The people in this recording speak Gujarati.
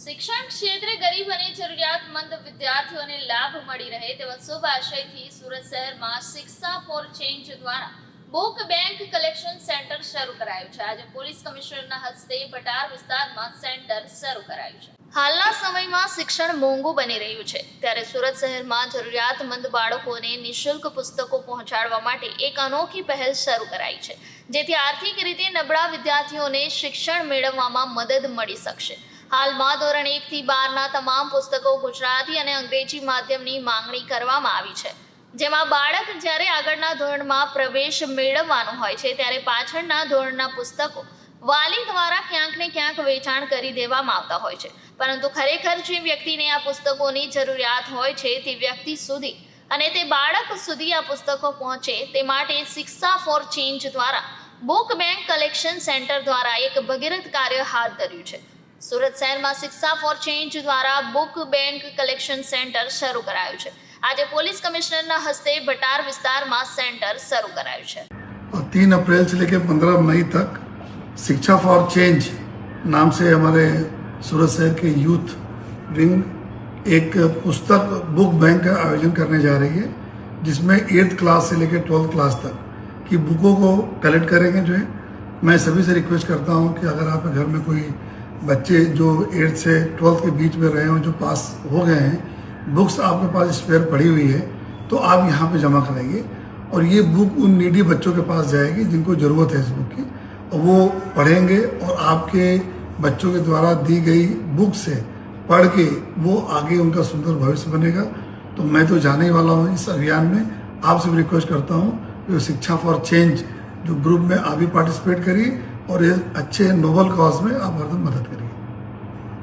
શિક્ષણ ક્ષેત્રે ગરીબ અને જરૂરિયાતમંદ વિદ્યાર્થીઓને લાભ મળી રહે તેવા શુભ આશયથી સુરત શહેરમાં શિક્ષા ફોર ચેન્જ દ્વારા બુક બેંક કલેક્શન સેન્ટર શરૂ કરાયું છે। આજે પોલીસ કમિશનરના હસ્તે બટાર વિસ્તારમાં સેન્ટર શરૂ કરાયું છે। હાલના સમયમાં શિક્ષણ મોંઘું બની રહ્યું છે, ત્યારે સુરત શહેરમાં જરૂરિયાતમંદ બાળકોને નિઃશુલ્ક પુસ્તકો પહોંચાડવા માટે એક અનોખી પહેલ શરૂ કરાઈ છે, જેથી આર્થિક રીતે નબળા વિદ્યાર્થીઓને શિક્ષણ મેળવવામાં મદદ મળી શકશે। હાલમાં ધોરણ 1 થી 12ના તમામ પુસ્તકો ગુજરાતી અને અંગ્રેજી માધ્યમની માંગણી કરવામાં આવી છે, જેમાં બાળક જ્યારે આગળના ધોરણમાં પ્રવેશ મેળવવાનો હોય છે ત્યારે પાછળના ધોરણના પુસ્તકો વાલી દ્વારા ક્યાંક ને ક્યાંક વેચાણ કરી દેવામાં આવતા હોય છે, પરંતુ ખરેખર જે વ્યક્તિને આ પુસ્તકોની જરૂરિયાત હોય છે તે વ્યક્તિ સુધી અને તે બાળક સુધી આ પુસ્તકો પહોંચે તે માટે શિક્ષા ફોર ચેન્જ દ્વારા બુક બેંક કલેક્શન સેન્ટર દ્વારા એક ભગીરથ કાર્ય હાથ ધર્યું છે। સુરત શહેરમાં શિક્ષા ફોર ચેન્જ દ્વારા બુક બેંક કલેક્શન સેન્ટર શરૂ કરાયું છે। આજે પોલીસ કમિશનરના હસ્તે બટાર વિસ્તારમાં सेंटर शुरू कराયું છે। 3 अप्रैल से लेकर 15 मई तक शिक्षा फॉर चेंज नाम से हमारे सूरत शहर के यूथ विंग एक पुस्तक बुक बैंक का आयोजन करने जा रही है, जिसमें 8th क्लास से लेकर 12th क्लास तक की बुकों को कलेक्ट करेंगे। जो है मैं सभी से रिक्वेस्ट करता हूँ कि अगर आपके घर में कोई बच्चे जो 8th से 12th के बीच में रहे हों, जो पास हो गए हैं, बुक्स आपके पास स्पेयर पड़ी हुई है तो आप यहाँ पे जमा कराइए और ये बुक उन नीडी बच्चों के पास जाएगी जिनको ज़रूरत है इस बुक की, और वो पढ़ेंगे और आपके बच्चों के द्वारा दी गई बुक से पढ़ के वो आगे उनका सुंदर भविष्य बनेगा। तो मैं तो जाने वाला हूँ इस अभियान में, आपसे भी रिक्वेस्ट करता हूँ कि शिक्षा फॉर चेंज जो ग्रुप में आप भी पार्टिसिपेट करिए और ये अच्छे नोबल कॉज में आप हरदम मदद करिए।